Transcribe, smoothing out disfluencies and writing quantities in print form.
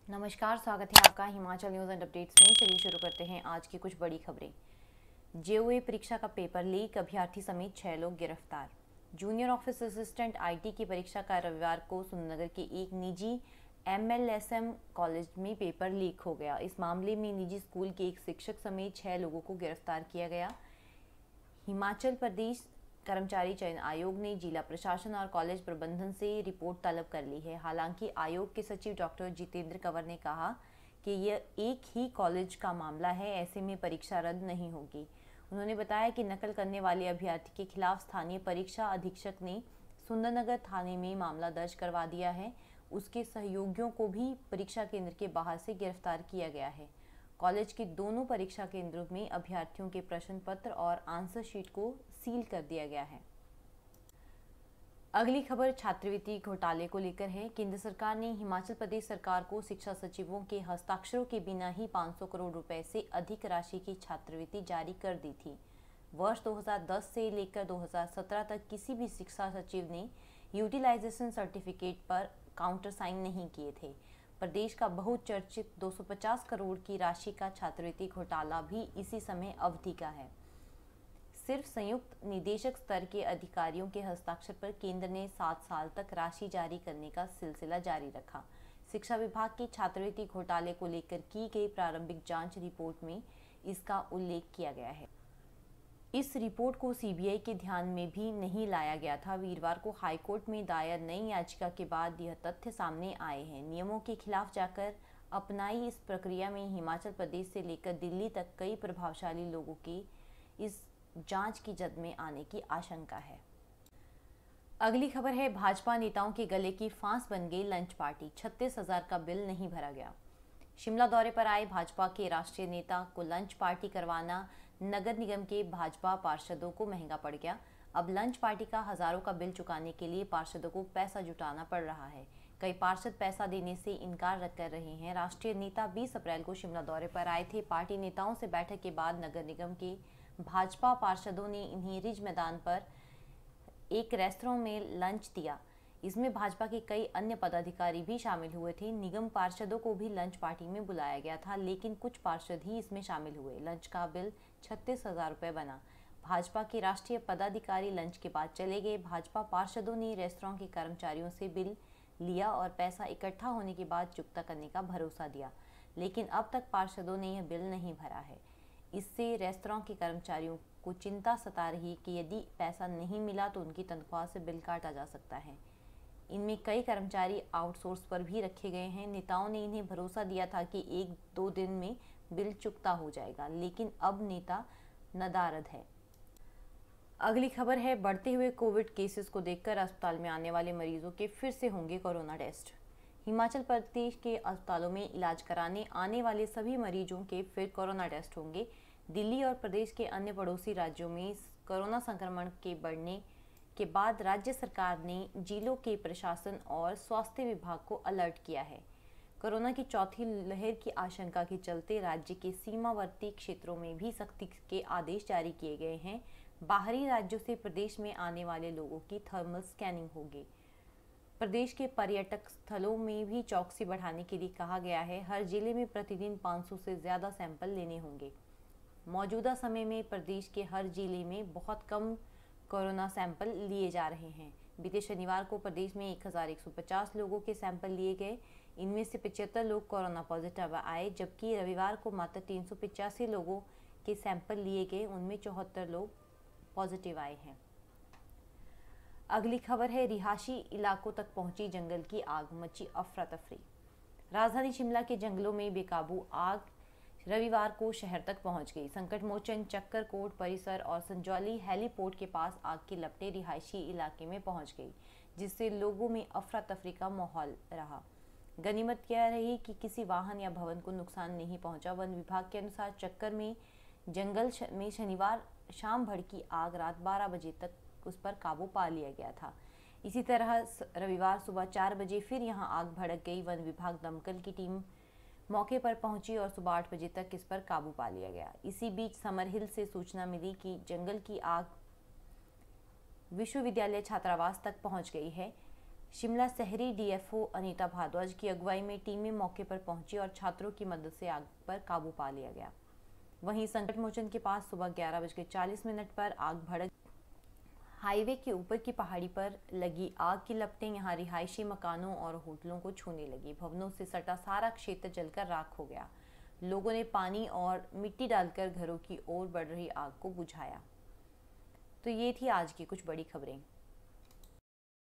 नमस्कार, स्वागत है आपका हिमाचल न्यूज़ एंड अपडेट्स में। चलिए शुरू करते हैं आज की कुछ बड़ी खबरें। जेओए परीक्षा का पेपर लीक, अभ्यर्थी समेत 6 लोग गिरफ्तार। जूनियर ऑफिस असिस्टेंट आईटी की परीक्षा का रविवार को सुंदरनगर के एक निजी एमएलएसएम कॉलेज में पेपर लीक हो गया। इस मामले में निजी स्कूल के एक शिक्षक समेत 6 लोगों को गिरफ्तार किया गया। हिमाचल प्रदेश कर्मचारी चयन आयोग ने जिला प्रशासन और कॉलेज प्रबंधन से रिपोर्ट तलब कर ली है। हालांकि आयोग के सचिव डॉक्टर जितेंद्र कंवर ने कहा कि यह एक ही कॉलेज का मामला है, ऐसे में परीक्षा रद्द नहीं होगी। उन्होंने बताया कि नकल करने वाले अभ्यर्थी के खिलाफ स्थानीय परीक्षा अधीक्षक ने सुंदरनगर थाने में मामला दर्ज करवा दिया है। उसके सहयोगियों को भी परीक्षा केंद्र के बाहर से गिरफ्तार किया गया है। कॉलेज के दोनों परीक्षा केंद्रों में अभ्यर्थियों के प्रश्न पत्र और आंसर शीट को सील कर दिया गया है। अगली खबर छात्रवृत्ति घोटाले को लेकर है। केंद्र सरकार ने हिमाचल प्रदेश सरकार को शिक्षा सचिवों के हस्ताक्षरों के बिना ही 500 करोड़ रुपए से अधिक राशि की छात्रवृत्ति जारी कर दी थी। वर्ष 2010 से लेकर 2017 तक किसी भी शिक्षा सचिव ने यूटिलाइजेशन सर्टिफिकेट पर काउंटर साइन नहीं किए थे। प्रदेश का बहुचर्चित 250 करोड़ की राशि का छात्रवृत्ति घोटाला भी इसी समय अवधि का है। सिर्फ संयुक्त निदेशक स्तर के अधिकारियों के हस्ताक्षर पर केंद्र ने 7 साल तक राशि जारी करने का सिलसिला जारी रखा। शिक्षा विभाग के छात्रवृत्ति घोटाले को लेकर की गई प्रारंभिक जांच रिपोर्ट में इसका उल्लेख किया गया है। इस रिपोर्ट को सीबीआई के ध्यान में भी नहीं लाया गया था। वीरवार को हाईकोर्ट में दायर नई याचिका के बाद यह तथ्य सामने आए हैं। नियमों के खिलाफ जाकर अपनाई इस प्रक्रिया में हिमाचल प्रदेश से लेकर दिल्ली तक कई प्रभावशाली लोगों के इस जांच की जद में आने की आशंका है। अगली खबर है, भाजपा नेताओं के गले की फांस बन गई लंच पार्टी। 36,000 का बिल नहीं भरा गया। शिमला दौरे पर आए भाजपा के राष्ट्रीय नेता को लंच पार्टी करवाना नगर निगम के भाजपा पार्षदों को महंगा पड़ गया। अब लंच पार्टी का हजारों का बिल चुकाने के लिए पार्षदों को पैसा जुटाना पड़ रहा है। कई पार्षद पैसा देने से इनकार कर रहे हैं। राष्ट्रीय नेता 20 अप्रैल को शिमला दौरे पर आए थे। पार्टी नेताओं से बैठक के बाद नगर निगम के भाजपा पार्षदों ने इन्हें रिज मैदान पर एक रेस्तरां में लंच दिया। इसमें भाजपा के कई अन्य पदाधिकारी भी शामिल हुए थे। निगम पार्षदों को भी लंच पार्टी में बुलाया गया था, लेकिन कुछ पार्षद ही इसमें शामिल हुए। लंच का बिल 36,000 रुपये बना। भाजपा के राष्ट्रीय पदाधिकारी लंच के बाद चले गए। भाजपा पार्षदों ने रेस्तरां के कर्मचारियों से बिल लिया और पैसा इकट्ठा होने के बाद चुकता करने का भरोसा दिया, लेकिन अब तक पार्षदों ने यह बिल नहीं भरा है। इससे रेस्तरां के कर्मचारियों को चिंता सता रही कि यदि पैसा नहीं मिला तो उनकी तनख्वाह से बिल काटा जा सकता है। इनमें कई कर्मचारी आउटसोर्स पर भी रखे गए हैं। नेताओं ने इन्हें भरोसा दिया था कि 1-2 दिन में बिल चुकता हो जाएगा, लेकिन अब नेता नदारद है। अगली खबर है, बढ़ते हुए कोविड केसेस को देखकर अस्पताल में आने वाले मरीजों के फिर से होंगे कोरोना टेस्ट। हिमाचल प्रदेश के अस्पतालों में इलाज कराने आने वाले सभी मरीजों के फिर कोरोना टेस्ट होंगे। दिल्ली और प्रदेश के अन्य पड़ोसी राज्यों में कोरोना संक्रमण के बढ़ने के बाद राज्य सरकार ने जिलों के प्रशासन और स्वास्थ्य विभाग को अलर्ट किया है। कोरोना की चौथी लहर की आशंका के चलते राज्य के सीमावर्ती क्षेत्रों में भी सख्ती के आदेश जारी किए गए हैं। बाहरी राज्यों से प्रदेश में आने वाले लोगों की थर्मल स्कैनिंग होगी। प्रदेश के पर्यटक स्थलों में भी चौकसी बढ़ाने के लिए कहा गया है। हर जिले में प्रतिदिन 500 से ज़्यादा सैंपल लेने होंगे। मौजूदा समय में प्रदेश के हर जिले में बहुत कम कोरोना सैंपल लिए जा रहे हैं। बीते शनिवार को प्रदेश में 1150 लोगों के सैंपल लिए गए। इनमें से 75 लोग कोरोना पॉजिटिव आए, जबकि रविवार को मात्र 385 लोगों के सैंपल लिए गए। उनमें 74 लोग पॉजिटिव आए हैं। अगली खबर है, रिहायशी इलाकों तक पहुंची जंगल की आग, मची अफरा तफरी। राजधानी शिमला के जंगलों में बेकाबू आग रविवार को शहर तक पहुंच गई। संकट मोचन चक्कर कोट परिसर और संजौली हेलीपोर्ट के पास आग की लपटें रिहायशी इलाके में पहुंच गई, जिससे लोगों में अफरा तफरी का माहौल रहा। गनीमत यह रही कि किसी वाहन या भवन को नुकसान नहीं पहुंचा। वन विभाग के अनुसार चक्कर में जंगल में शनिवार शाम भड़की आग रात 12 बजे तक उस पर काबू पा लिया गया था। इसी तरह रविवार सुबह 4 बजे फिर यहां आग भड़क गई। वन विभाग दमकल की टीम मौके पर पहुंची और सुबह 8 बजे तक इस पर काबू पा लिया गया। इसी बीच समर हिल से सूचना मिली कि जंगल की आग विश्वविद्यालय छात्रावास तक पहुंच गई है। शिमला शहरी डीएफओ अनीता भारद्वाज की अगुवाई में टीमें मौके पर पहुंची और छात्रों की मदद से आग पर काबू पा लिया गया। वहीं संकट मोचन के पास सुबह 11:40 पर आग भड़क। हाईवे के ऊपर की पहाड़ी पर लगी आग की लपटें यहां रिहायशी मकानों और होटलों को छूने लगी। भवनों से सटा सारा क्षेत्र जलकर राख हो गया। लोगों ने पानी और मिट्टी डालकर घरों की ओर बढ़ रही आग को बुझाया। तो ये थी आज की कुछ बड़ी खबरें।